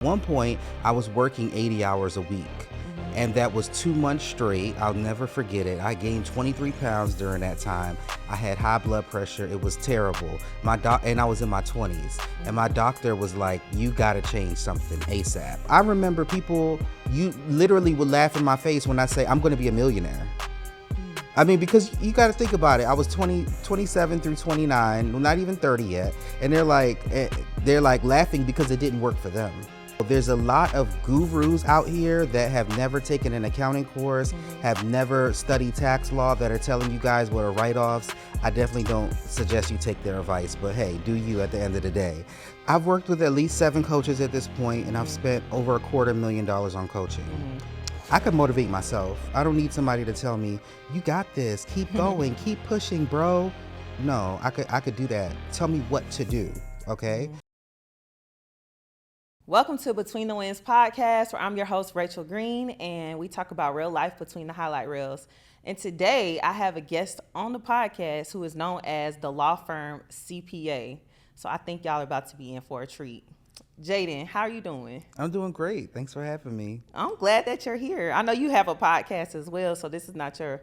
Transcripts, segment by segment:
One point, I was working 80 hours a week, and that was 2 months straight. I'll never forget it. I gained 23 pounds during that time. I had high blood pressure. It was terrible. And I was in my 20s, and my doctor was like, "You gotta change something ASAP." I remember people, you literally would laugh in my face when I say, "I'm gonna be a millionaire." I mean, because you got to think about it. I was 27 through 29, well, not even 30 yet. And they're like laughing because it didn't work for them. There's a lot of gurus out here that have never taken an accounting course, have never studied tax law, that are telling you guys what are write-offs. I definitely don't suggest you take their advice, but hey, do you at the end of the day. I've worked with at least 7 coaches at this point, and I've spent over $250,000 on coaching. I could motivate myself. I don't need somebody to tell me, "You got this, keep going, keep pushing, bro." No, I could do that. Tell me what to do, okay? Welcome to Between the Wins podcast, where I'm your host, Rachel Green, and we talk about real life between the highlight reels. And today I have a guest on the podcast who is known as the law firm CPA. So I think y'all are about to be in for a treat. Jayden, how are you doing? I'm doing great. Thanks for having me. I'm glad that you're here. I know you have a podcast as well, so this is not your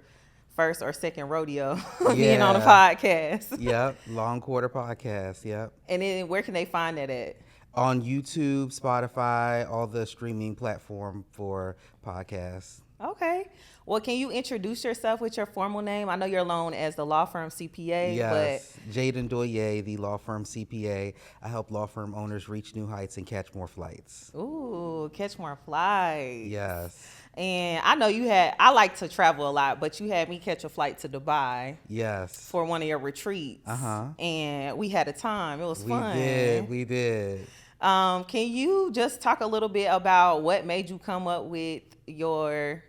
first or second rodeo being on a podcast. Yep, Long Quarter Podcast, yep. And then where can they find that at? On YouTube, Spotify, all the streaming platform for podcasts. Okay. Well, can you introduce yourself with your formal name? I know you're known as the law firm CPA. Yes, Jayden Doyé, the law firm CPA. I help law firm owners reach new heights and catch more flights. Ooh, catch more flights. Yes. And I know I like to travel a lot, but you had me catch a flight to Dubai. Yes. For one of your retreats. And we had a time. It was fun. We did. Can you just talk a little bit about what made you come up with your,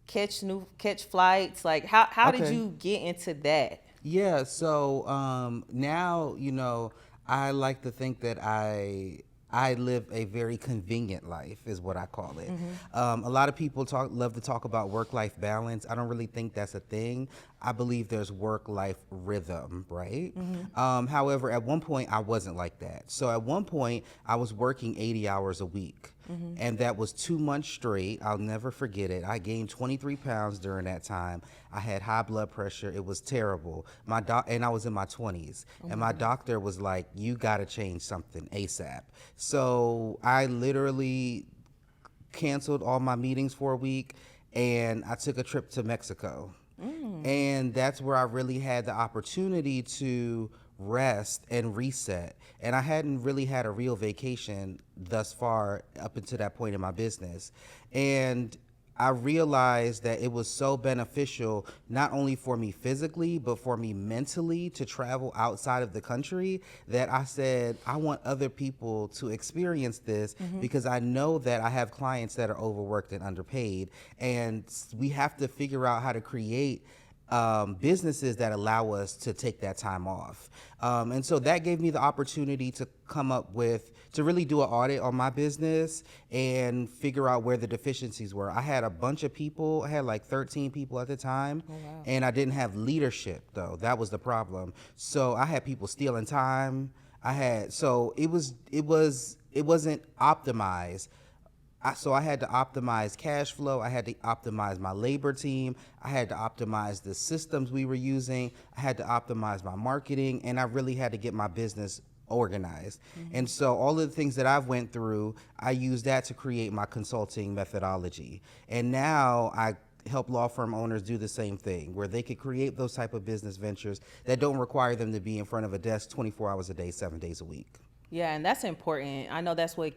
catch flights? Like how did you get into that? Yeah, so now, I like to think that I live a very convenient life, is what I call it. A lot of people love to talk about work-life balance. I don't really think that's a thing. I believe there's work-life rhythm, right? However, at one point, I wasn't like that. So at one point, I was working 80 hours a week. And that was 2 months straight. I'll never forget it. I gained 23 pounds during that time. I had high blood pressure. It was terrible. And I was in my 20s. And my doctor was like, "You got to change something ASAP." So I literally canceled all my meetings for a week, and I took a trip to Mexico. And that's where I really had the opportunity to rest and reset. And I hadn't really had a real vacation thus far up until that point in my business. And I realized that it was so beneficial, not only for me physically, but for me mentally, to travel outside of the country, that I said, I want other people to experience this, because I know that I have clients that are overworked and underpaid. And we have to figure out how to create businesses that allow us to take that time off. And so that gave me the opportunity to to really do an audit on my business and figure out where the deficiencies were. I had a bunch of people. I had like 13 people at the time. Oh, wow. And I didn't have leadership, though. That was the problem. So I had people stealing time. It wasn't optimized. So I had to optimize cash flow. I had to optimize my labor team. I had to optimize the systems we were using. I had to optimize my marketing, and I really had to get my business organized. And so all of the things that I've went through, I used that to create my consulting methodology. And now I help law firm owners do the same thing, where they could create those type of business ventures that don't require them to be in front of a desk 24 hours a day, 7 days a week. Yeah, and that's important. I know that's what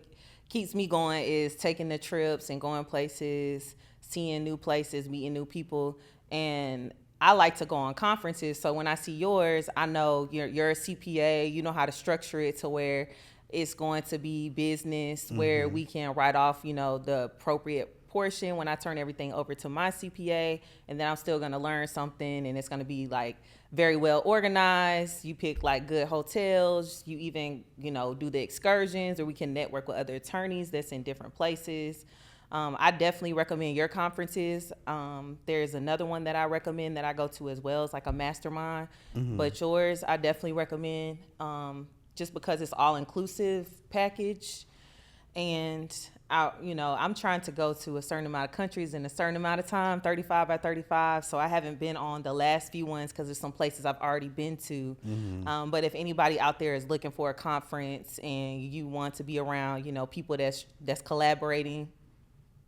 keeps me going, is taking the trips and going places, seeing new places, meeting new people. And I like to go on conferences. So when I see yours, I know you're a CPA, you know how to structure it to where it's going to be business, where we can write off, the appropriate portion when I turn everything over to my CPA, and then I'm still going to learn something, and it's going to be like very well organized. You pick like good hotels, you even, do the excursions, or we can network with other attorneys that's in different places. I definitely recommend your conferences. There's another one that I recommend that I go to as well. It's like a mastermind, but yours I definitely recommend, just because it's all inclusive package. And I'm trying to go to a certain amount of countries in a certain amount of time, 35 by 35. So I haven't been on the last few ones because there's some places I've already been to. But if anybody out there is looking for a conference and you want to be around, people that's collaborating,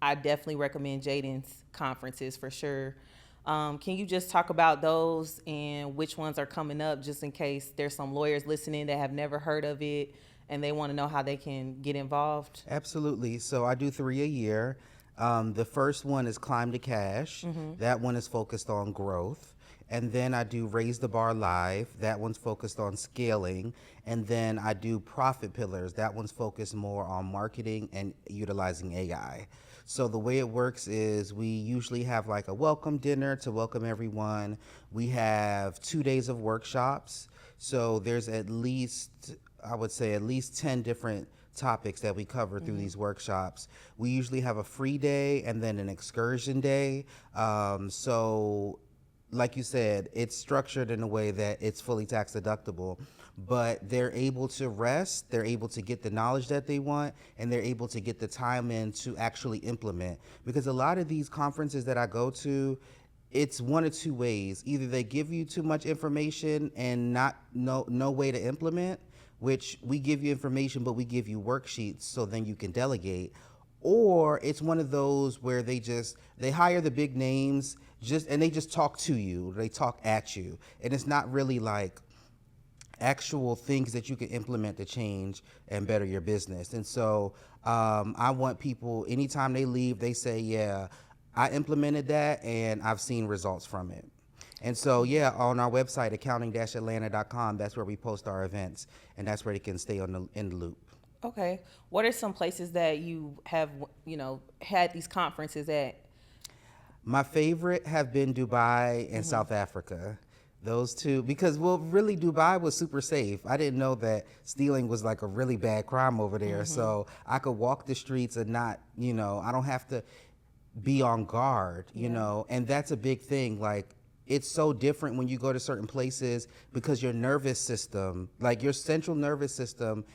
I definitely recommend Jayden's conferences for sure. Can you just talk about those and which ones are coming up, just in case there's some lawyers listening that have never heard of it and they want to know how they can get involved? Absolutely. So I do 3 a year. The first one is Climb to Cash. That one is focused on growth. And then I do Raise the Bar Live. That one's focused on scaling. And then I do Profit Pillars. That one's focused more on marketing and utilizing AI. So the way it works is we usually have like a welcome dinner to welcome everyone. We have 2 days of workshops. So there's at least 10 different topics that we cover through these workshops. We usually have a free day and then an excursion day. So like you said, it's structured in a way that it's fully tax deductible, but they're able to rest, they're able to get the knowledge that they want, and they're able to get the time in to actually implement. Because a lot of these conferences that I go to, it's one of two ways. Either they give you too much information and no way to implement, which we give you information, but we give you worksheets so then you can delegate. Or it's one of those where they hire the big names and they just talk to you, they talk at you. And it's not really like actual things that you can implement to change and better your business. And so I want people, anytime they leave, they say, yeah, I implemented that and I've seen results from it. And so, yeah, on our website, accounting-atlanta.com, that's where we post our events, and that's where they can stay in the loop. Okay. What are some places that you have, had these conferences at? My favorite have been Dubai and South Africa. Those two, because really Dubai was super safe. I didn't know that stealing was like a really bad crime over there. So I could walk the streets and not, I don't have to be on guard, and that's a big thing. Like, it's so different when you go to certain places because your nervous system, like your central nervous system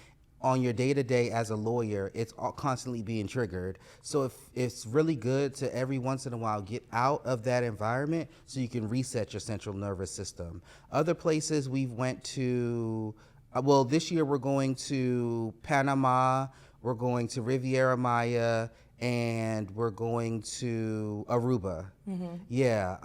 on your day-to-day as a lawyer, it's all constantly being triggered. So if it's really good to every once in a while get out of that environment so you can reset your central nervous system. Other places we've went to, this year we're going to Panama, we're going to Riviera Maya, and we're going to Aruba. Yeah.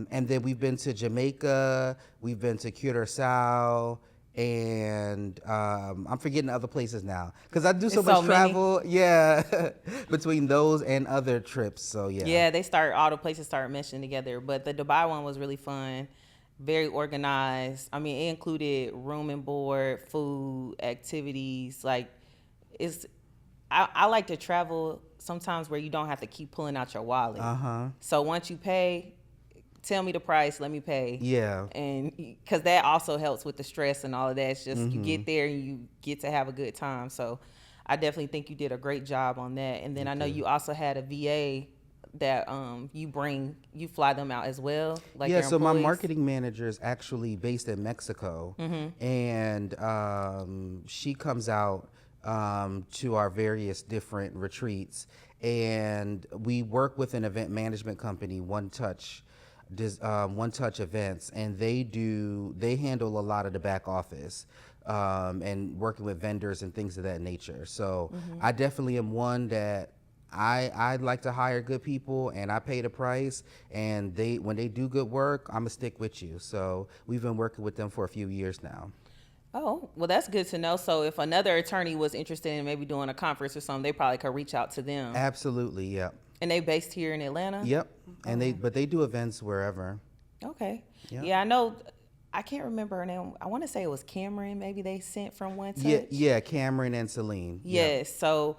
And then we've been to Jamaica, we've been to Curacao, and I'm forgetting other places now because I do so much travel. Yeah, between those and other trips. So yeah. Yeah, all the places started meshing together. But the Dubai one was really fun, very organized. I mean, it included room and board, food, activities. Like, I like to travel sometimes where you don't have to keep pulling out your wallet. So once you pay, tell me the price, let me pay. Yeah. And because that also helps with the stress and all of that. It's just you get there and you get to have a good time. So I definitely think you did a great job on that. And then I know you also had a VA that you fly them out as well. Like, yeah, so my marketing manager is actually based in Mexico. And she comes out to our various different retreats, and we work with an event management company, One Touch Events, and they handle a lot of the back office and working with vendors and things of that nature. So I definitely am one that I'd like to hire good people, and I pay the price, and when they do good work, I'm gonna stick with you. So we've been working with them for a few years now. Oh, well, that's good to know. So if another attorney was interested in maybe doing a conference or something, they probably could reach out to them. Absolutely, yep. And they based here in Atlanta? Yep. And they do events wherever. Okay. Yep. Yeah, I know. I can't remember her name. I want to say it was Cameron. Maybe they sent from One Touch. Yeah, Cameron and Celine. Yes. Yep. So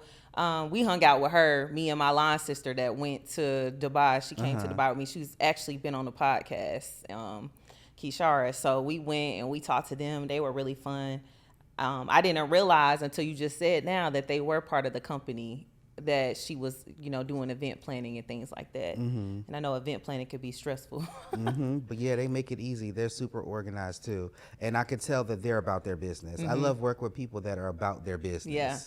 we hung out with her, me and my line sister that went to Dubai. She came to Dubai with me. She's actually been on the podcast. Kishara. So we went and we talked to them. They were really fun. I didn't realize until you just said now that they were part of the company that she was, doing event planning and things like that. And I know event planning could be stressful. But yeah, they make it easy. They're super organized too. And I could tell that they're about their business. I love working with people that are about their business. Yeah.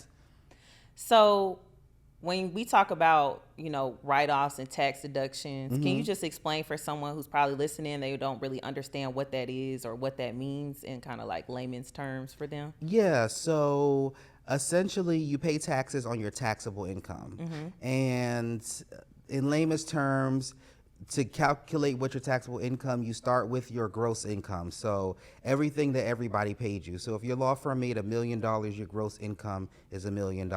So when we talk about, write-offs and tax deductions, can you just explain for someone who's probably listening, they don't really understand what that is or what that means in kind of like layman's terms for them? Yeah, so essentially you pay taxes on your taxable income. And in layman's terms, to calculate what your taxable income, you start with your gross income. So everything that everybody paid you. So if your law firm made $1 million, your gross income is $1 million.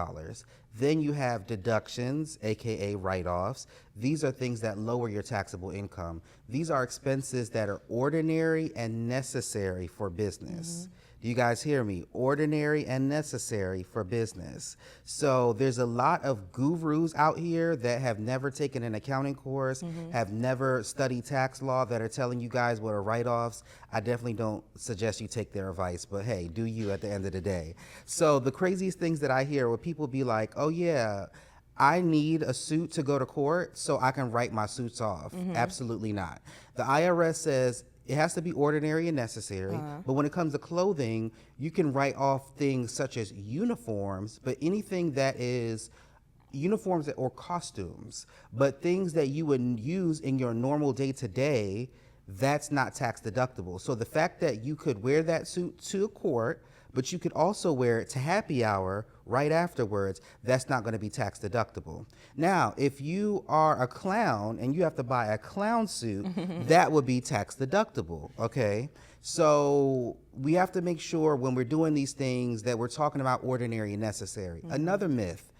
Then you have deductions, aka write-offs. These are things that lower your taxable income. These are expenses that are ordinary and necessary for business. Do you guys hear me? Ordinary and necessary for business. So there's a lot of gurus out here that have never taken an accounting course, have never studied tax law, that are telling you guys what are write-offs. I definitely don't suggest you take their advice, but hey, do you at the end of the day. So the craziest things that I hear where people be like, oh yeah, I need a suit to go to court so I can write my suits off. Absolutely not. The IRS says it has to be ordinary and necessary, but when it comes to clothing, you can write off things such as uniforms, but anything that is uniforms or costumes, but things that you would use in your normal day-to-day, that's not tax deductible. So the fact that you could wear that suit to a court, but you could also wear it to happy hour right afterwards, that's not going to be tax deductible. Now, if you are a clown and you have to buy a clown suit, that would be tax deductible, okay? So we have to make sure when we're doing these things that we're talking about ordinary and necessary. Another myth.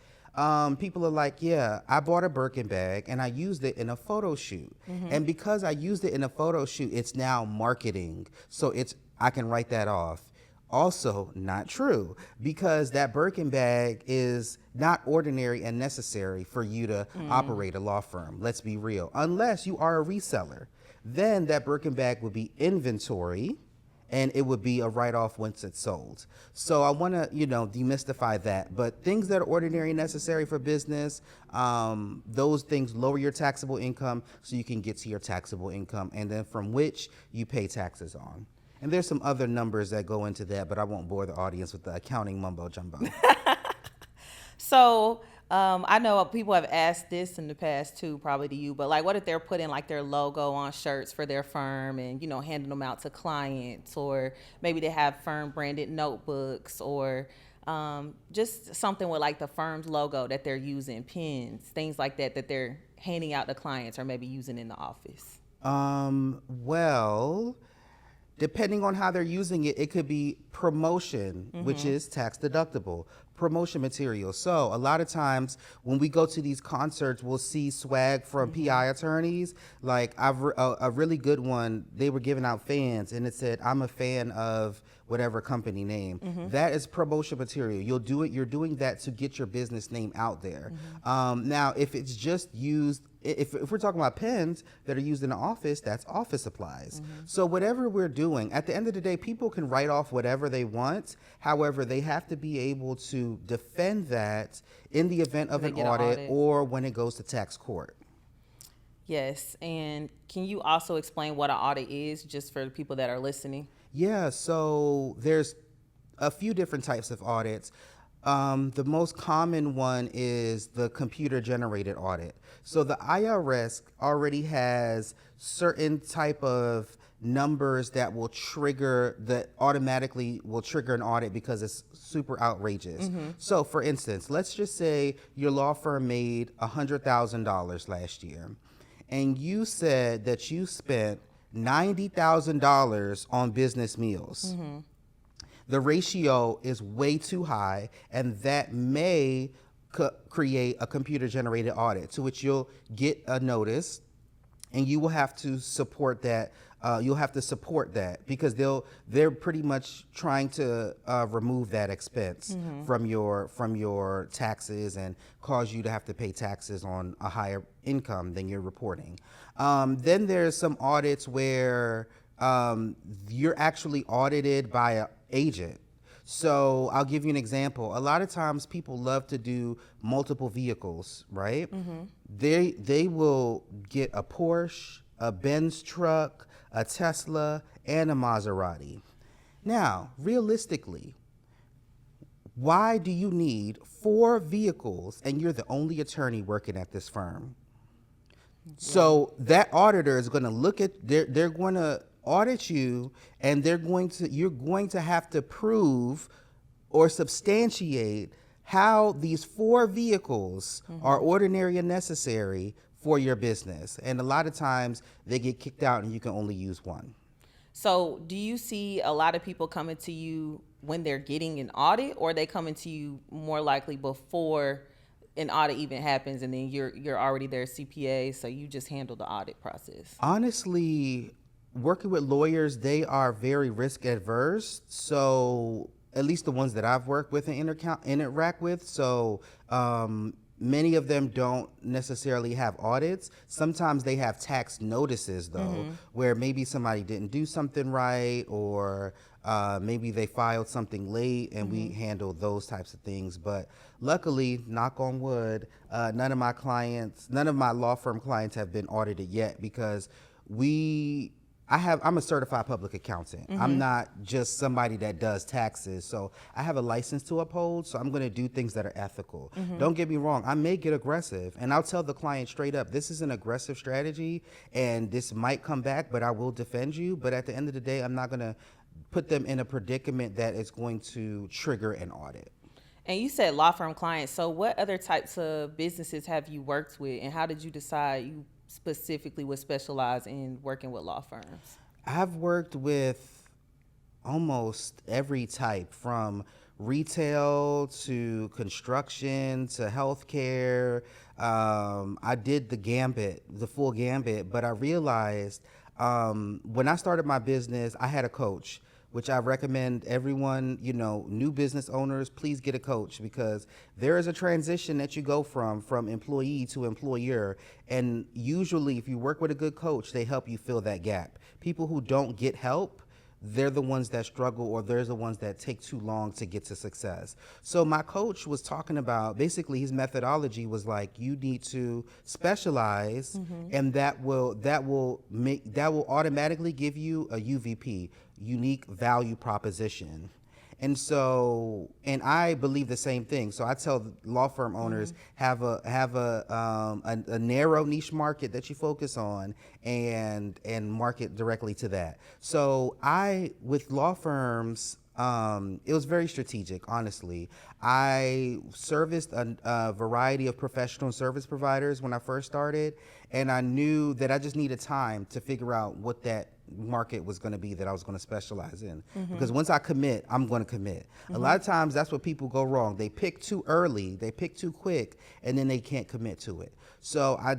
People are like, yeah, I bought a Birkin bag and I used it in a photo shoot. And because I used it in a photo shoot, it's now marketing. So I can write that off. Also not true, because that Birkin bag is not ordinary and necessary for you to operate a law firm. Let's be real. Unless you are a reseller, then that Birkin bag would be inventory and it would be a write-off once it's sold. So I want to, demystify that. But things that are ordinary and necessary for business, those things lower your taxable income so you can get to your taxable income, and then from which you pay taxes on. And there's some other numbers that go into that, but I won't bore the audience with the accounting mumbo jumbo. So I know people have asked this in the past too, probably to you, but like, what if they're putting like their logo on shirts for their firm and, handing them out to clients, or maybe they have firm branded notebooks, or just something with like the firm's logo that they're using, pins, things like that they're handing out to clients or maybe using in the office? Well, depending on how they're using it, it could be promotion, which is tax deductible, promotion material. So a lot of times when we go to these concerts, we'll see swag from PI attorneys. Like a really good one, they were giving out fans and it said, I'm a fan of whatever company name. That is promotion material. You're doing that to get your business name out there. Now, if it's just used, if we're talking about pens that are used in the office, that's office supplies. So whatever we're doing, at the end of the day, people can write off whatever they want. However, they have to be able to defend that in the event of an audit or when it goes to tax court. Yes. And can you also explain what an audit is, just for the people that are listening? Yeah, so there's a few different types of audits. The most common one is the computer generated audit. So the IRS already has certain type of numbers that will automatically will trigger an audit because it's super outrageous. So for instance, let's just say your law firm made $100,000 last year, and you said that you spent $90,000 on business meals. The ratio is way too high, and that may create a computer generated audit, to which you'll get a notice and you will have to support that. You'll have to support that because they're pretty much trying to remove that expense from your taxes and cause you to have to pay taxes on a higher income than you're reporting. Then there's some audits where you're actually audited by an agent. So I'll give you an example. A lot of times people love to do multiple vehicles, right? They will get a Porsche, a Benz truck, a Tesla, and a Maserati. Now, realistically, Why do you need 4 vehicles and you're the only attorney working at this firm? So that auditor is going to look at, they're going to audit you, and you're going to have to prove or substantiate how these 4 vehicles are ordinary and necessary for your business. And a lot of times they get kicked out and you can only use one. So do you see a lot of people coming to you when they're getting an audit, or are they coming to you more likely before an audit even happens, and then you're already their CPA, so you just handle the audit process? Honestly, working with lawyers, they are very risk adverse. So at least the ones that I've worked with and interact with. So many of them don't necessarily have audits. Sometimes they have tax notices, though, where maybe somebody didn't do something right, or maybe they filed something late, and we handle those types of things. But luckily, knock on wood, none of my law firm clients have been audited yet, because I'm a certified public accountant. I'm not just somebody that does taxes. So I have a license to uphold, so I'm going to do things that are ethical. Don't get me wrong, I may get aggressive, and I'll tell the client straight up, this is an aggressive strategy and this might come back, but I will defend you. But at the end of the day, I'm not going to put them in a predicament that is going to trigger an audit. And you said law firm clients. So what other types of businesses have you worked with, and how did you decide you specifically would specialize in working with law firms? I've worked with almost every type, from retail to construction to healthcare. I did the full gambit, but I realized when I started my business, I had a coach, which I recommend everyone, new business owners, please get a coach, because there is a transition that you go from employee to employer. And usually if you work with a good coach, they help you fill that gap. People who don't get help, they're the ones that struggle, or they're the ones that take too long to get to success. So my coach was talking about, basically his methodology was like, you need to specialize, and that will automatically give you a UVP, unique value proposition. And so, and I believe the same thing. So I tell law firm owners, have a narrow niche market that you focus on, and market directly to that. So with law firms, it was very strategic, honestly. I serviced a variety of professional service providers when I first started, and I knew that I just needed time to figure out what that market was going to be that I was going to specialize in. Because once I commit, I'm going to commit. A lot of times that's what people go wrong. They pick too early, they pick too quick, and then they can't commit to it. So I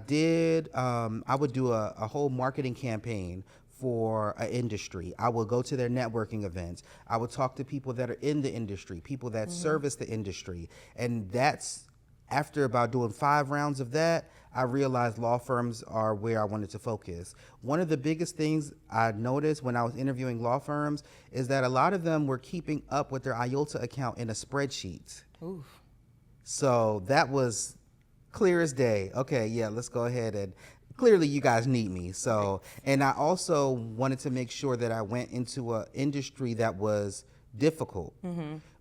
would do a whole marketing campaign for an industry. I would go to their networking events. I would talk to people that are in the industry, people that service the industry. And after about doing 5 rounds of that, I realized law firms are where I wanted to focus. One of the biggest things I noticed when I was interviewing law firms is that a lot of them were keeping up with their IOTA account in a spreadsheet. Oof. So that was clear as day. Okay, yeah, let's go ahead, and clearly you guys need me. So, and I also wanted to make sure that I went into an industry that was difficult,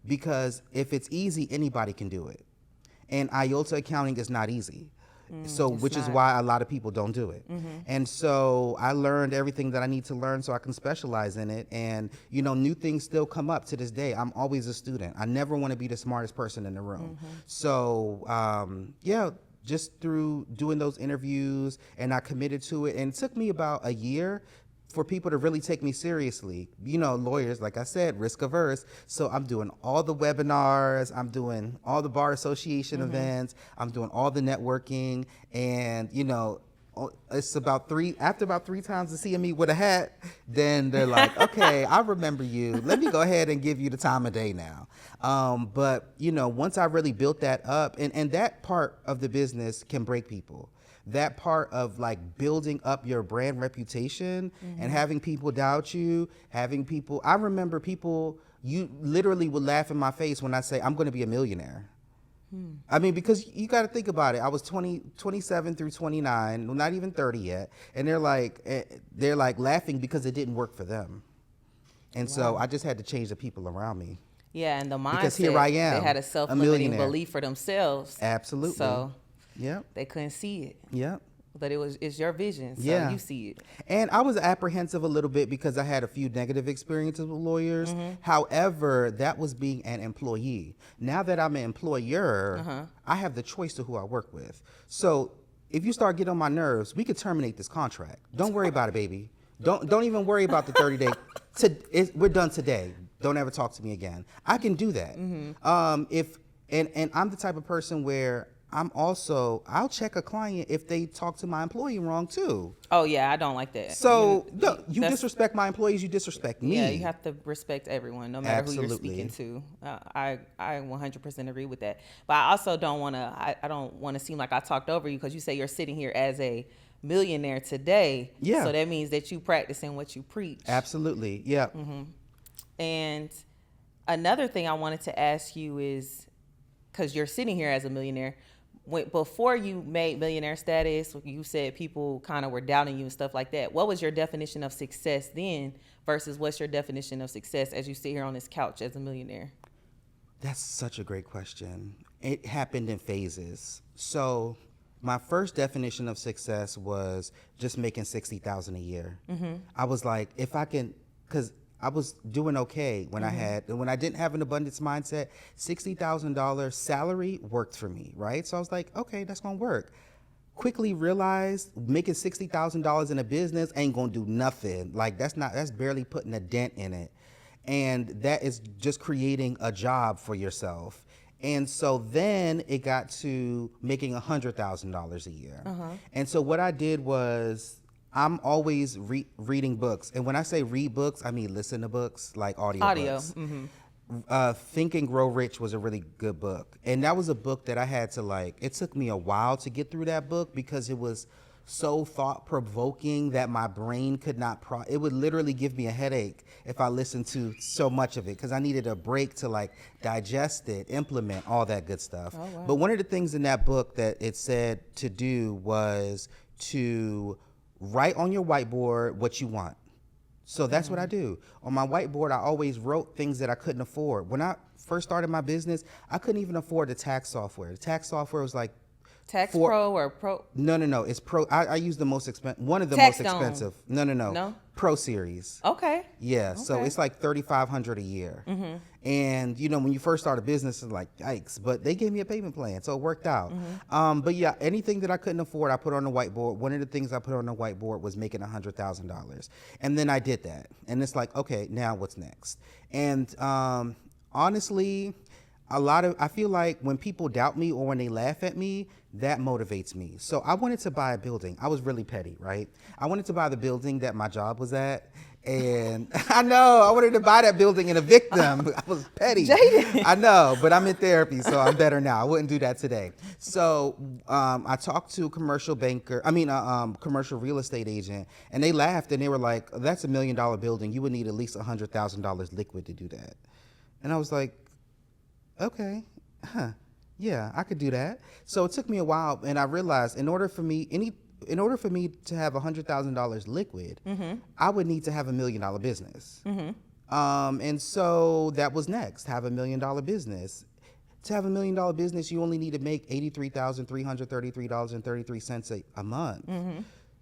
because if it's easy, anybody can do it. And IOTA accounting is not easy. Which is why a lot of people don't do it. And so I learned everything that I need to learn so I can specialize in it. And, new things still come up to this day. I'm always a student. I never want to be the smartest person in the room. So, just through doing those interviews, and I committed to it. And it took me about a year for people to really take me seriously. Lawyers, like I said, risk averse. So I'm doing all the webinars, I'm doing all the bar association events, I'm doing all the networking, and it's after about 3 times of seeing me with a hat, then they're like, okay, I remember you. Let me go ahead and give you the time of day now. But once I really built that up, and that part of the business can break people. That part of like building up your brand reputation and having people doubt you, I remember people, you literally would laugh in my face when I say, I'm going to be a millionaire. I mean, because you got to think about it. I was 27 through 29, not even 30 yet. And they're like laughing because it didn't work for them. And so I just had to change the people around me. Yeah, and the mindset, because here I am, they had a a self-limiting millionaire. belief for themselves. Absolutely. So Yep. they couldn't see it. Yep. But it's your vision, so Yeah. you see it. And I was apprehensive a little bit because I had a few negative experiences with lawyers. However, that was being an employee. Now that I'm an employer, I have the choice to who I work with. So if you start getting on my nerves, we could terminate this contract. Don't worry about it, baby. Don't even worry about the 30-day. We're done today. Don't ever talk to me again. I can do that. And I'm the type of person where I'll check a client if they talk to my employee wrong too. Oh yeah, I don't like that. So you disrespect my employees, you disrespect me. Yeah, you have to respect everyone, no matter Absolutely. who you're speaking to. I 100% agree with that. But I also don't want to. I don't want to seem like I talked over you because you say you're sitting here as a millionaire today. Yeah. So that means that you practicing what you preach. Absolutely. Yeah. And another thing I wanted to ask you is, because you're sitting here as a millionaire, before you made millionaire status, you said people kind of were doubting you and stuff like that. What was your definition of success then versus what's your definition of success as you sit here on this couch as a millionaire? That's such a great question. It happened in phases. So my first definition of success was just making $60,000 a year. I was like, if I can, because I was doing okay when when I didn't have an abundance mindset. $60,000 salary worked for me, right? So I was like, okay, that's gonna work. Quickly realized making $60,000 in a business ain't gonna do nothing. Like that's barely putting a dent in it, and that is just creating a job for yourself. And so then it got to making $100,000 a year. And so what I did was, I'm always reading books. And when I say read books, I mean listen to books, like audio books. Think and Grow Rich was a really good book. And that was a book that I had to it took me a while to get through that book because it was so thought-provoking that my brain could not, it would literally give me a headache if I listened to so much of it because I needed a break to digest it, implement all that good stuff. Oh, wow. But one of the things in that book that it said to do was to write on your whiteboard what you want. So that's what I do. On my whiteboard, I always wrote things that I couldn't afford. When I first started my business, I couldn't even afford the tax software. The tax software was like Pro or Pro? No. It's Pro. I use the most expensive, one of the Tax most expensive. No. Pro Series. Okay. Yeah. Okay. So it's like $3,500 a year. And when you first start a business, it's like, yikes. But they gave me a payment plan, so it worked out. But yeah, anything that I couldn't afford, I put on the whiteboard. One of the things I put on the whiteboard was making $100,000. And then I did that. And it's like, okay, now what's next? And honestly, I feel like when people doubt me or when they laugh at me, that motivates me. So I wanted to buy a building. I was really petty, right? I wanted to buy the building that my job was at. And I know, I wanted to buy that building and evict them. I was petty. Jayden. I know, but I'm in therapy, so I'm better now. I wouldn't do that today. So I talked to a commercial real estate agent, and they laughed and they were like, that's $1 million building. You would need at least $100,000 liquid to do that. And I was like, okay, yeah, I could do that. So it took me a while, and I realized in order for me to have $100,000 liquid, I would need to have $1 million business. And so that was next, have $1 million business. To have $1 million business, you only need to make $83,333.33 a month.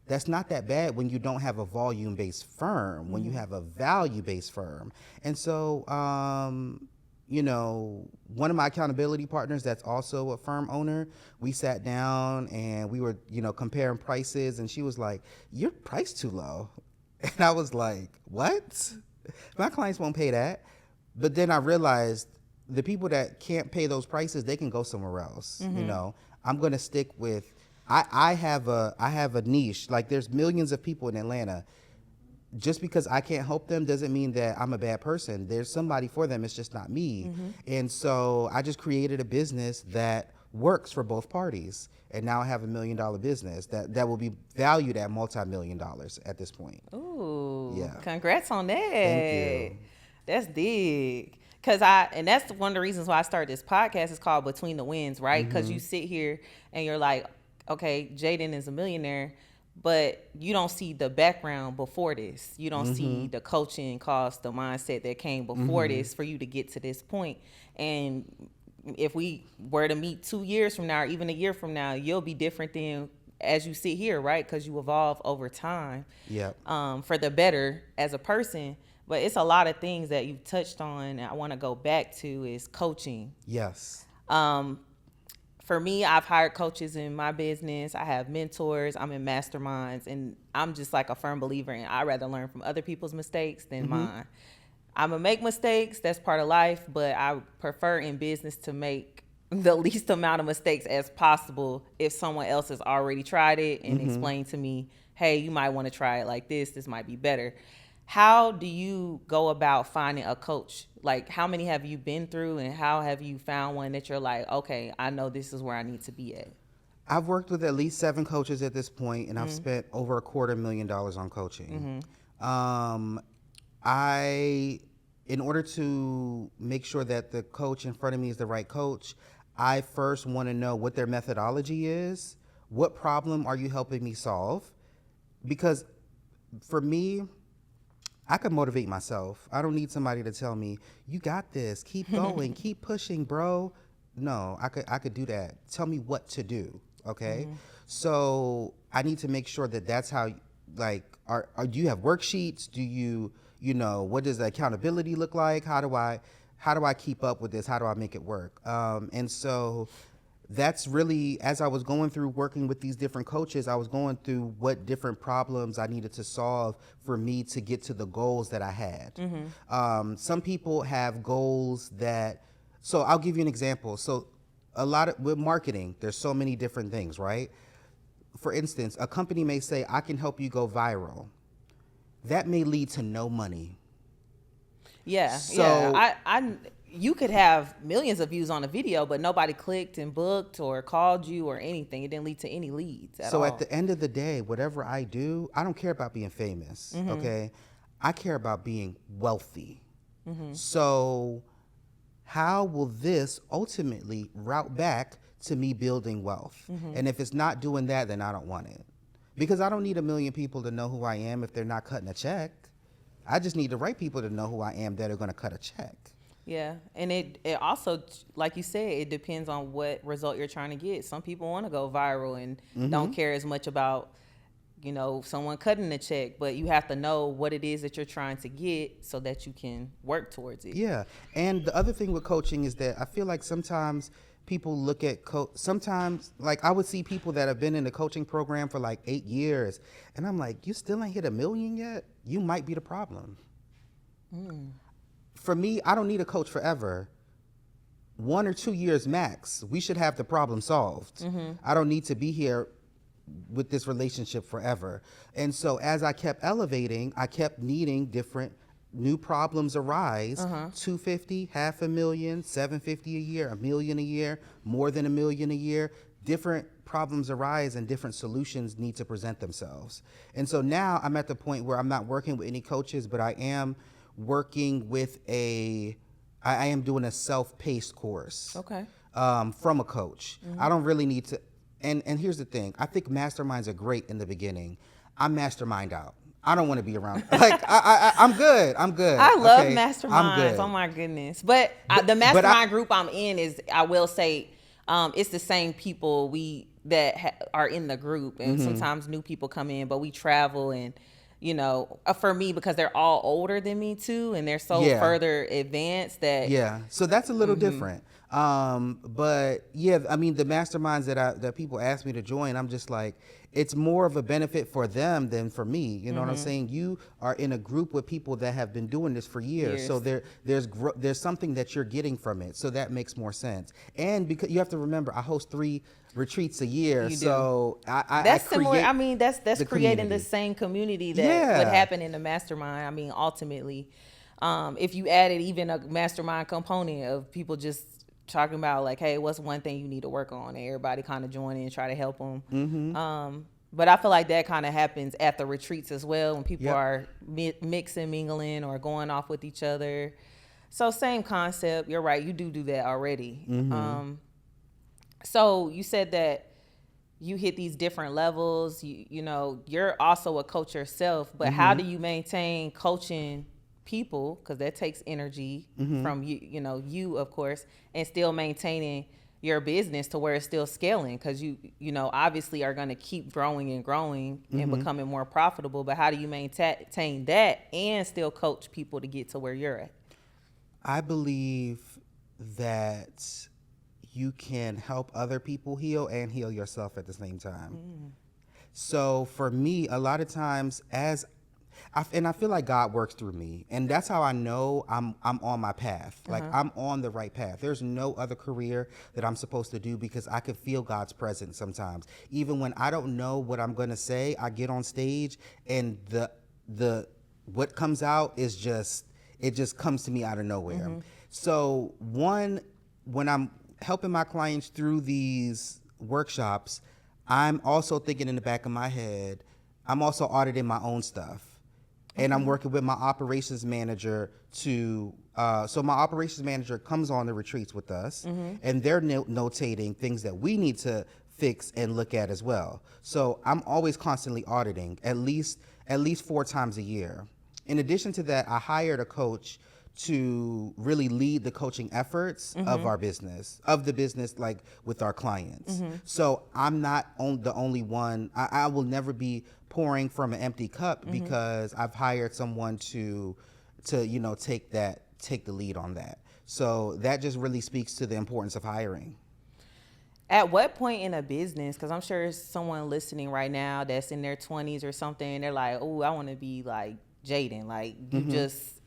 That's not that bad when you don't have a volume-based firm, when you have a value-based firm. And so, one of my accountability partners that's also a firm owner, we sat down and we were, comparing prices, and she was like, your price too low. And I was like, what? My clients won't pay that. But then I realized the people that can't pay those prices, they can go somewhere else. I'm going to stick with, I have a niche. Like there's millions of people in Atlanta. Just because I can't help them doesn't mean that I'm a bad person. There's somebody for them. It's just not me. And so I just created a business that works for both parties. And now I have $1 million business that will be valued at multi-million dollars at this point. Ooh, yeah. Congrats on that. Thank you. That's big. And that's one of the reasons why I started this podcast. It's called Between the Wins, right? Because you sit here and you're like, okay, Jayden is a millionaire, but you don't see the background before this. You don't see the coaching cost, the mindset that came before this for you to get to this point. And if we were to meet 2 years from now, or even a year from now, you'll be different than as you sit here, right? Because you evolve over time, for the better as a person. But it's a lot of things that you've touched on, and I want to go back to is coaching. Yes. For me, I've hired coaches in my business. I have mentors. I'm in masterminds, and I'm just like a firm believer in I'd rather learn from other people's mistakes than mine. I'm going to make mistakes. That's part of life, but I prefer in business to make the least amount of mistakes as possible if someone else has already tried it and explained to me, hey, you might want to try it like this. This might be better. How do you go about finding a coach? Like, how many have you been through, and how have you found one that you're like, okay, I know this is where I need to be at? I've worked with at least 7 coaches at this point, and I've spent over $250,000 on coaching. In order to make sure that the coach in front of me is the right coach, I first want to know what their methodology is. What problem are you helping me solve? Because for me, I can motivate myself. I don't need somebody to tell me, you got this, keep going, keep pushing, bro. No, I could do that. Tell me what to do, okay? So I need to make sure that that's how, like, do you have worksheets? Do you what does the accountability look like? How do I keep up with this? How do I make it work? And so that's really, as I was going through working with these different coaches, I was going through what different problems I needed to solve for me to get to the goals that I had. Some people have goals so I'll give you an example. So with marketing, there's so many different things, right? For instance, a company may say, I can help you go viral. That may lead to no money. Yeah, you could have millions of views on a video, but nobody clicked and booked or called you or anything. It didn't lead to any leads at all. So at the end of the day, whatever I do, I don't care about being famous, okay? I care about being wealthy. So how will this ultimately route back to me building wealth? And if it's not doing that, then I don't want it. Because I don't need 1 million people to know who I am if they're not cutting a check. I just need the right people to know who I am that are going to cut a check. Yeah, and it also, like you said, it depends on what result you're trying to get. Some people want to go viral and don't care as much about, someone cutting the check, but you have to know what it is that you're trying to get so that you can work towards it. Yeah, and the other thing with coaching is that I feel like sometimes people look at sometimes, like, I would see people that have been in the coaching program for like 8 years, and I'm like, you still ain't hit 1 million yet? You might be the problem. For me, I don't need a coach forever. 1 or 2 years max, we should have the problem solved. I don't need to be here with this relationship forever. And so as I kept elevating, I kept needing different new problems arise. 250, $500,000, 750 a year, 1 million a year, more than 1 million a year. Different problems arise and different solutions need to present themselves. And so now I'm at the point where I'm not working with any coaches, but I am working with I am doing a self-paced course. Okay. From a coach. I don't really need to, and here's the thing, I think masterminds are great in the beginning. I'm mastermind out. I don't want to be around. Like, I'm good. I love okay? masterminds. I'm good. Oh my goodness. But the mastermind group I'm in is, I will say, it's the same people that are in the group, and sometimes new people come in, but we travel and, for me, because they're all older than me too, and they're so further advanced that. Yeah. So that's a little different. But yeah, I mean, the masterminds that people ask me to join, I'm just like, it's more of a benefit for them than for me. You know what I'm saying? You are in a group with people that have been doing this for years. So there's something that you're getting from it. So that makes more sense. And because you have to remember, I host 3 retreats a year. So that's similar. I mean, that's creating community. the same community that would happen in the mastermind. I mean, ultimately, if you added even a mastermind component of people just talking about like, hey, what's one thing you need to work on, and everybody kind of join in and try to help them. But I feel like that kind of happens at the retreats as well, when people are mixing, mingling, or going off with each other. So same concept. You're right. You do that already. So you said that you hit these different levels. You know, you're also a coach yourself, but how do you maintain coaching people? Because that takes energy from you know, you of course, and still maintaining your business to where it's still scaling, because you know, obviously are going to keep growing and growing and becoming more profitable. But how do you maintain that and still coach people to get to where you're at? I believe that you can help other people heal and heal yourself at the same time. So for me, a lot of times, I feel like God works through me, and that's how I know I'm on my path. Like I'm on the right path. There's no other career that I'm supposed to do, because I could feel God's presence sometimes. Even when I don't know what I'm gonna say, I get on stage, and the what comes out is just, it just comes to me out of nowhere. So when I'm helping my clients through these workshops, I'm also thinking in the back of my head, I'm also auditing my own stuff. And I'm working with my operations manager to, so my operations manager comes on the retreats with us, and they're notating things that we need to fix and look at as well. So I'm always constantly auditing, at least 4 times a year. In addition to that, I hired a coach to really lead the coaching efforts of our business, of the business, like with our clients. So I'm not the only one. I will never be pouring from an empty cup, because I've hired someone to you know, take the lead on that. So that just really speaks to the importance of hiring. At what point in a business, because I'm sure there's someone listening right now that's in their 20s or something, and they're like, oh, I want to be like Jayden. Like, you just,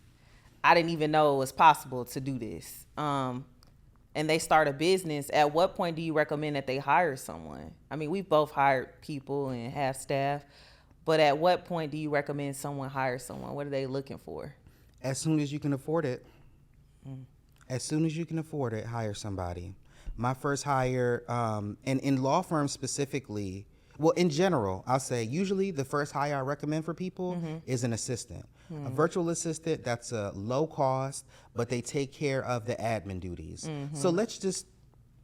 I didn't even know it was possible to do this. And they start a business. At what point do you recommend that they hire someone? I mean, we've both hired people and have staff, but at what point do you recommend someone hire someone? What are they looking for? As soon as you can afford it. As soon as you can afford it, hire somebody. My first hire, and in law firms specifically, well, in general, I'll say usually the first hire I recommend for people is an assistant. A virtual assistant, that's a low cost, but they take care of the admin duties. So let's just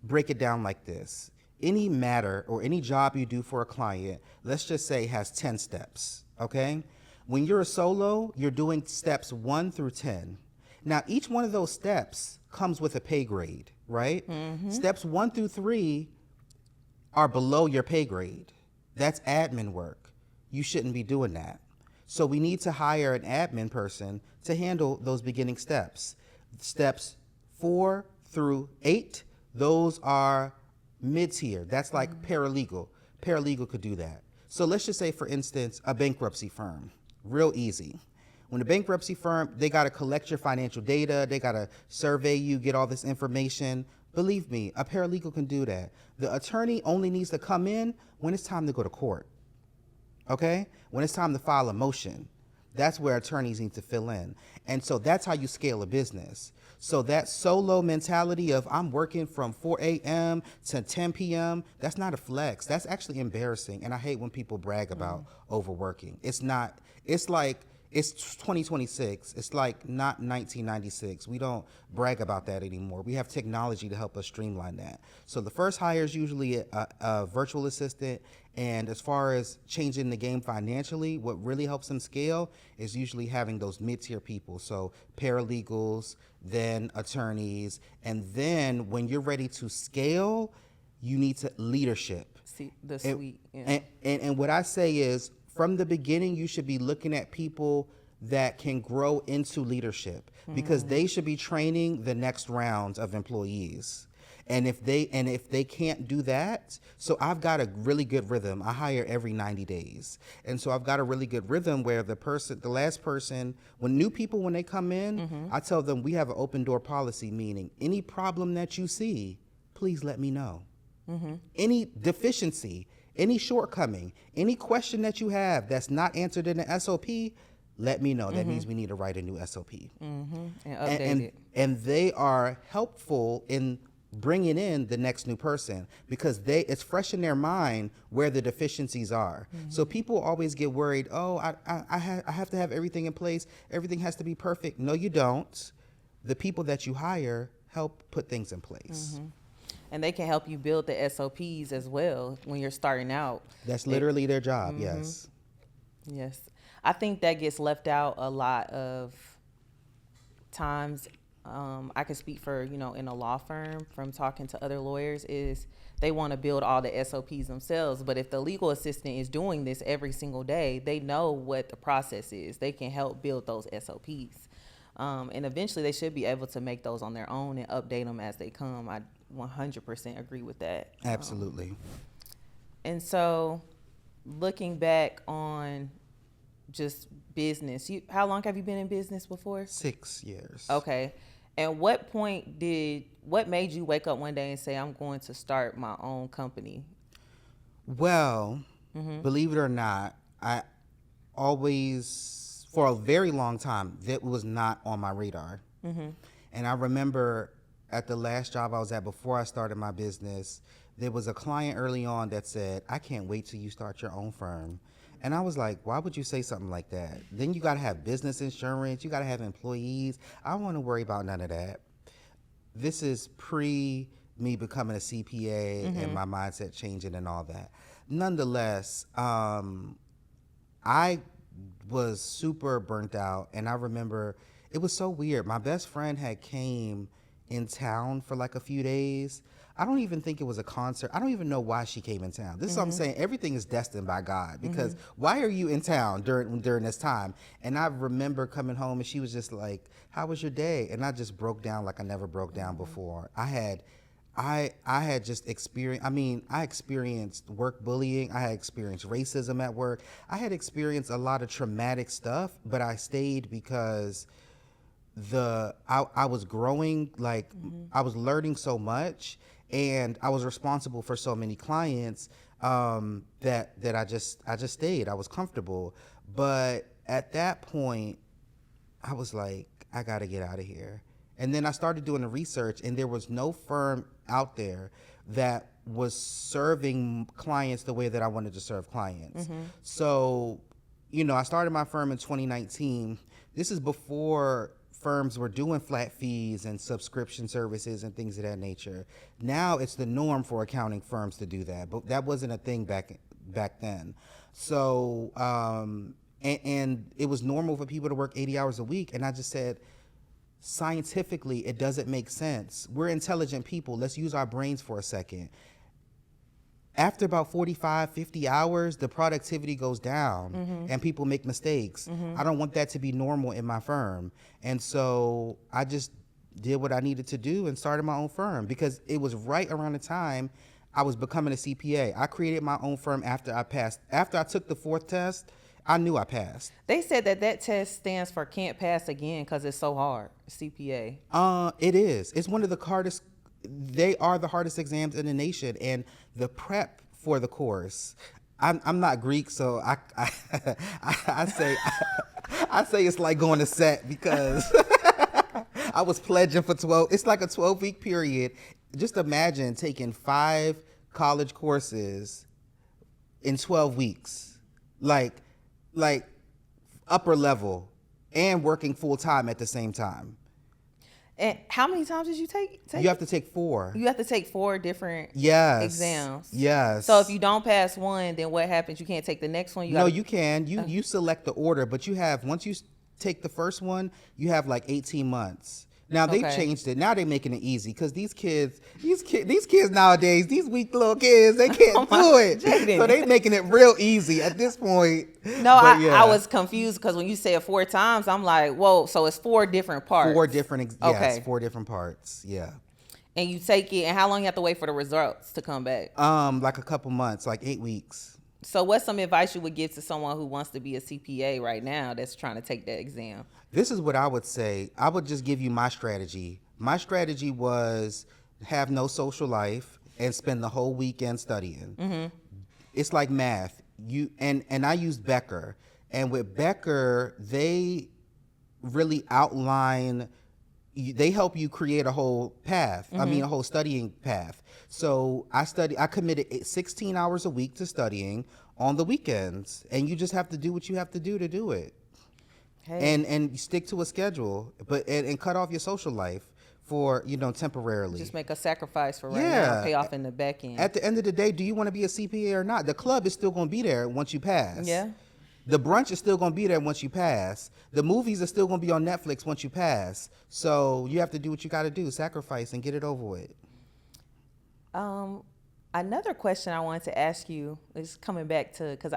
break it down like this. Any matter or any job you do for a client, let's just say has 10 steps, okay? When you're a solo, you're doing steps 1 through 10. Now, each one of those steps comes with a pay grade, right? Steps 1 through 3 are below your pay grade. That's admin work. You shouldn't be doing that. So we need to hire an admin person to handle those beginning steps. Steps 4 through 8, those are mid-tier. That's like paralegal. Paralegal could do that. So let's just say, for instance, a bankruptcy firm. Real easy. When a bankruptcy firm, they got to collect your financial data. They got to survey you, get all this information. Believe me, a paralegal can do that. The attorney only needs to come in when it's time to go to court. Okay? When it's time to file a motion. That's where attorneys need to fill in. And so that's how you scale a business. So that solo mentality of I'm working from 4 a.m. to 10 p.m., that's not a flex. That's actually embarrassing. And I hate when people brag about overworking. It's not, it's like, it's 2026. It's like not 1996. We don't brag about that anymore. We have technology to help us streamline that. So the first hire is usually a virtual assistant. And as far as changing the game financially, what really helps them scale is usually having those mid-tier people. So paralegals, then attorneys. And then when you're ready to scale, you need to leadership. See, the suite. Yeah. And what I say is, from the beginning, you should be looking at people that can grow into leadership, because they should be training the next round of employees. And if they can't do that, so I've got a really good rhythm. I hire every 90 days. And so I've got a really good rhythm where the last person, when new people, when they come in, I tell them we have an open door policy, meaning any problem that you see, please let me know. Any deficiency, any shortcoming, any question that you have that's not answered in the SOP, let me know. That means we need to write a new SOP. And update it. And they are helpful in bringing in the next new person, because it's fresh in their mind where the deficiencies are. So people always get worried, oh, I have to have everything in place. Everything has to be perfect. No, you don't. The people that you hire help put things in place. and they can help you build the SOPs as well when you're starting out. That's literally their job. Yes. Yes. I think that gets left out a lot of times. I can speak for, in a law firm from talking to other lawyers, is they want to build all the SOPs themselves. But if the legal assistant is doing this every single day, they know what the process is. They can help build those SOPs. And eventually they should be able to make those on their own and update them as they come. I 100% agree with that. Absolutely. And so looking back on just business, how long have you been in business before? 6 years. Okay. And what made you wake up one day and say, I'm going to start my own company? Well, believe it or not, I always, for a very long time, that was not on my radar. And I remember at the last job I was at before I started my business, there was a client early on that said, I can't wait till you start your own firm. And I was like, why would you say something like that? Then you got to have business insurance. You got to have employees. I don't want to worry about none of that. This is pre me becoming a CPA and my mindset changing and all that. Nonetheless, I was super burnt out. And I remember it was so weird. My best friend had came in town for like a few days. I don't even think it was a concert. I don't even know why she came in town. This is what I'm saying. Everything is destined by God, because why are you in town during this time? And I remember coming home and she was just like, how was your day? And I just broke down like I never broke down before. I had just experienced, I experienced work bullying. I had experienced racism at work. I had experienced a lot of traumatic stuff, but I stayed because I was growing, like I was learning so much, and I was responsible for so many clients that I just stayed. I was comfortable. But at that point, I was like, I got to get out of here. And then I started doing the research, and there was no firm out there that was serving clients the way that I wanted to serve clients. So, I started my firm in 2019. This is before firms were doing flat fees and subscription services and things of that nature. Now it's the norm for accounting firms to do that, but that wasn't a thing back then. So, and it was normal for people to work 80 hours a week. And I just said, scientifically, it doesn't make sense. We're intelligent people. Let's use our brains for a second. After about 45, 50 hours, the productivity goes down and people make mistakes. I don't want that to be normal in my firm. And so I just did what I needed to do and started my own firm, because it was right around the time I was becoming a CPA. I created my own firm after I passed. After I took the 4th test, I knew I passed. They said that test stands for can't pass again because it's so hard, CPA. It is. It's one of the hardest. They are the hardest exams in the nation, and the prep for the course. I'm not Greek, so I say it's like going to set, because I was pledging for 12. It's like a 12-week period. Just imagine taking 5 college courses in 12 weeks, like upper level, and working full time at the same time. And how many times did you take? You have to take 4. You have to take 4 different exams. Yes. So if you don't pass one, then what happens? You can't take the next one? You can. You select the order, but you have, once you take the first one, you have like 18 months. Now they've changed it. Now they're making it easy, because these kids nowadays, these weak little kids, they can't do it. Jayden. So they're making it real easy at this point. No, I was confused, because when you said 4 times, I'm like, whoa, so it's 4 different parts. 4 different, yes, 4 different parts, yeah. And you take it, and how long you have to wait for the results to come back? Like a couple months, like 8 weeks. So what's some advice you would give to someone who wants to be a CPA right now that's trying to take that exam? This is what I would say. I would just give you my strategy. My strategy was have no social life and spend the whole weekend studying. It's like math. And I used Becker. And with Becker, they really outline, they help you create a whole path. A whole studying path. So I committed 16 hours a week to studying on the weekends, and you just have to do what you have to do it. Hey. And stick to a schedule, and cut off your social life for, temporarily. Just make a sacrifice for right now, pay off in the back end. At the end of the day, do you want to be a CPA or not? The club is still going to be there once you pass. Yeah. The brunch is still going to be there once you pass. The movies are still going to be on Netflix once you pass. So you have to do what you got to do, sacrifice and get it over with. Another question I wanted to ask you is coming back to, because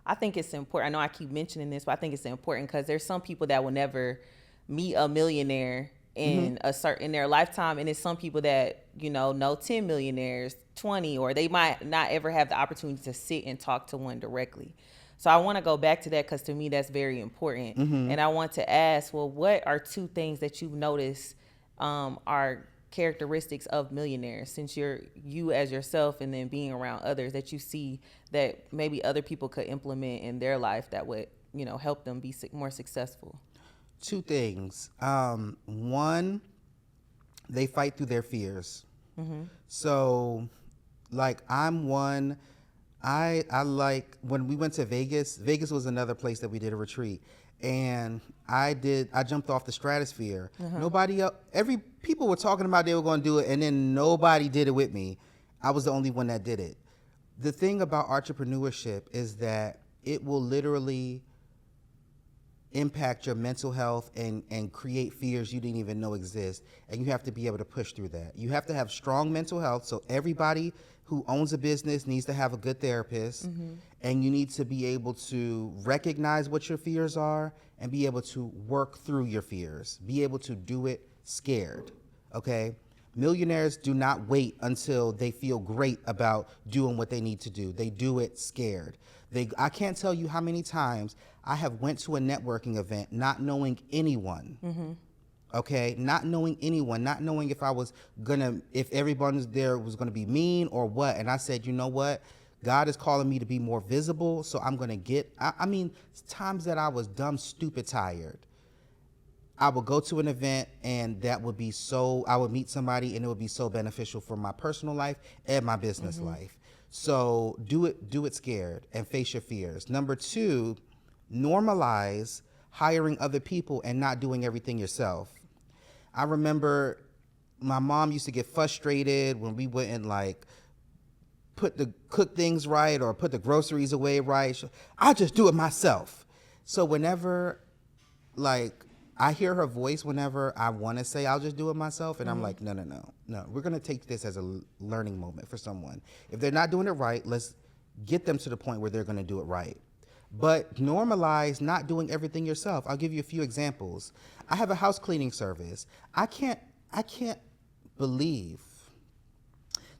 I think it's important. I know I keep mentioning this, but I think it's important because there's some people that will never meet a millionaire in in their lifetime, and it's some people that know 10 millionaires, 20, or they might not ever have the opportunity to sit and talk to one directly. So I want to go back to that because to me that's very important. And I want to ask, well, what are 2 things that you've noticed are characteristics of millionaires, since you as yourself and then being around others, that you see that maybe other people could implement in their life that would help them be more successful? 2 things. One, they fight through their fears. So like I'm one, I like when we went to Vegas was another place that we did a retreat, and I jumped off the stratosphere. Nobody else, people were talking about they were going to do it, and then nobody did it with me. I was the only one that did it. The thing about entrepreneurship is that it will literally impact your mental health and create fears you didn't even know exist, and you have to be able to push through that. You have to have strong mental health, so everybody who owns a business needs to have a good therapist, and you need to be able to recognize what your fears are and be able to work through your fears, be able to do it scared, okay? Millionaires do not wait until they feel great about doing what they need to do. They do it scared. I can't tell you how many times I have went to a networking event not knowing anyone, okay? Not knowing anyone, not knowing if everyone there was gonna be mean or what. And I said, you know what? God is calling me to be more visible, so I'm gonna I mean, times that I was dumb, stupid, tired. I would go to an event and I would meet somebody and it would be so beneficial for my personal life and my business life. So do it scared and face your fears. Number 2, normalize hiring other people and not doing everything yourself. I remember my mom used to get frustrated when we wouldn't cook things right or put the groceries away right. I'll just do it myself. So whenever I hear her voice whenever I want to say I'll just do it myself, and I'm like, no. We're going to take this as a learning moment for someone. If they're not doing it right, let's get them to the point where they're going to do it right. But normalize not doing everything yourself. I'll give you a few examples. I have a house cleaning service. I can't believe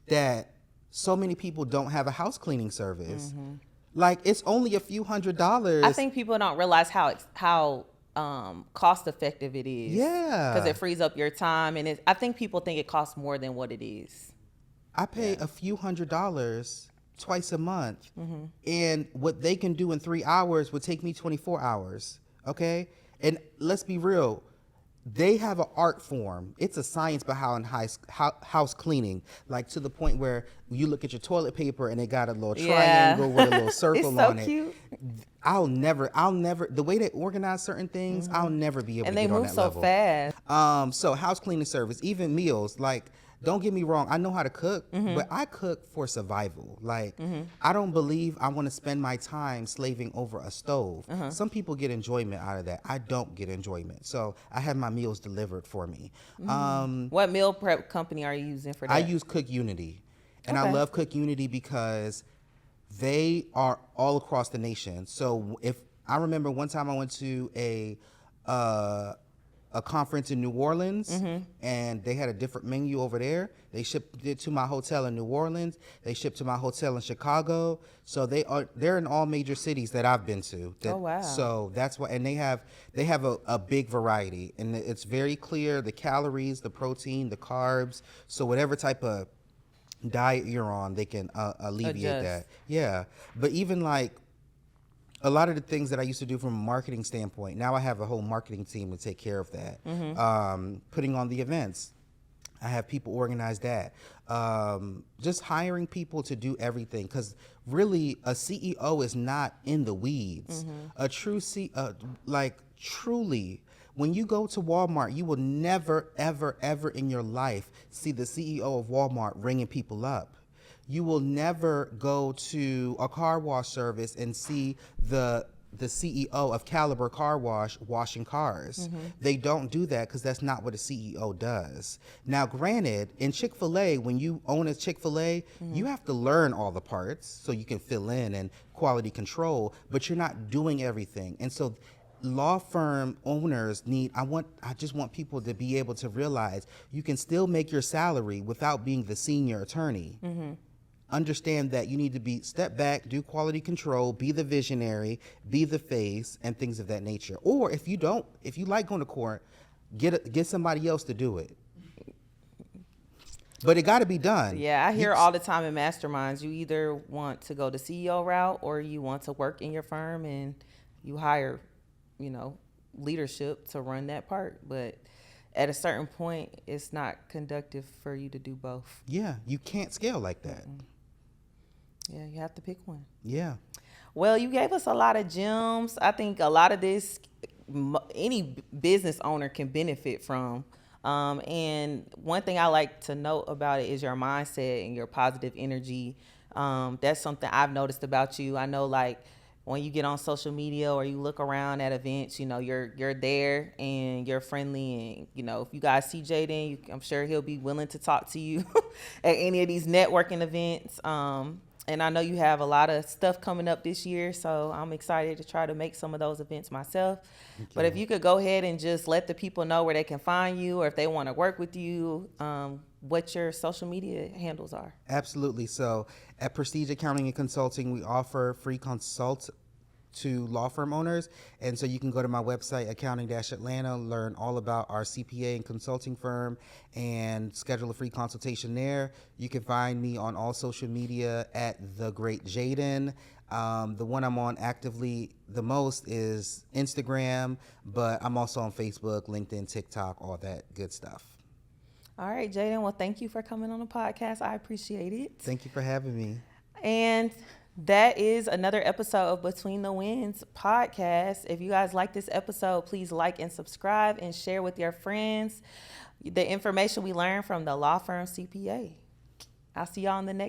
that so many people don't have a house cleaning service. It's only a few $100s. I think people don't realize how cost effective it is. Yeah. Because it frees up your time, and I think people think it costs more than what it is. I pay a few $100s twice a month, and what they can do in 3 hours would take me 24 hours. Okay? And let's be real. They have an art form. It's a science behind house cleaning, to the point where you look at your toilet paper and it got a little triangle with a little circle on it. It's so cute. I'll never, the way they organize certain things, I'll never be able to get on that level. And they move so fast. So house cleaning service, even meals, don't get me wrong, I know how to cook, but I cook for survival. I don't believe I want to spend my time slaving over a stove. Some people get enjoyment out of that. I don't get enjoyment. So I have my meals delivered for me. What meal prep company are you using for that? I use Cook Unity. And I love Cook Unity because they are all across the nation. So if I remember one time I went to a conference in New Orleans, and they had a different menu over there. They shipped it to my hotel in New Orleans. They shipped to my hotel in Chicago. So they're in all major cities that I've been to. Oh wow! So that's why, and they have a big variety, and it's very clear the calories, the protein, the carbs. So whatever type of diet you're on, they can alleviate that. Yeah, but even a lot of the things that I used to do from a marketing standpoint, now I have a whole marketing team to take care of that. Putting on the events, I have people organize that. Just hiring people to do everything, because really a CEO is not in the weeds. A true truly, When you go to Walmart, you will never, ever, ever in your life see the CEO of Walmart ringing people up. You will never go to a car wash service and see the CEO of Caliber Car Wash washing cars. They don't do that because that's not what a CEO does. Now, granted, in Chick-fil-A, when you own a Chick-fil-A, you have to learn all the parts so you can fill in and quality control, but you're not doing everything. And so law firm owners I just want people to be able to realize you can still make your salary without being the senior attorney. Understand that you need to step back, do quality control, be the visionary, be the face, and things of that nature. Or if you like going to court, get somebody else to do it. But it got to be done. Yeah, I hear all the time in masterminds, you either want to go the CEO route or you want to work in your firm and you hire, leadership to run that part. But at a certain point, it's not conducive for you to do both. Yeah, you can't scale like that. Yeah, you have to pick one. Yeah. Well, you gave us a lot of gems. I think a lot of this, any business owner can benefit from. And one thing I like to note about it is your mindset and your positive energy. That's something I've noticed about you. I know, like, when you get on social media or you look around at events, you're there and you're friendly. And, if you guys see Jayden, I'm sure he'll be willing to talk to you at any of these networking events. And I know you have a lot of stuff coming up this year, so I'm excited to try to make some of those events myself. But if you could go ahead and just let the people know where they can find you, or if they want to work with you, what your social media handles are. Absolutely. So at Prestige Accounting and Consulting, we offer free consult to law firm owners. And so you can go to my website, Accounting-Atlanta, learn all about our CPA and consulting firm and schedule a free consultation there. You can find me on all social media at The Great Jayden. The one I'm on actively the most is Instagram, but I'm also on Facebook, LinkedIn, TikTok, all that good stuff. All right, Jayden. Well, thank you for coming on the podcast. I appreciate it. Thank you for having me. And that is another episode of Between the Winds podcast. If you guys like this episode, please like and subscribe and share with your friends the information we learned from the law firm CPA. I'll see y'all in the next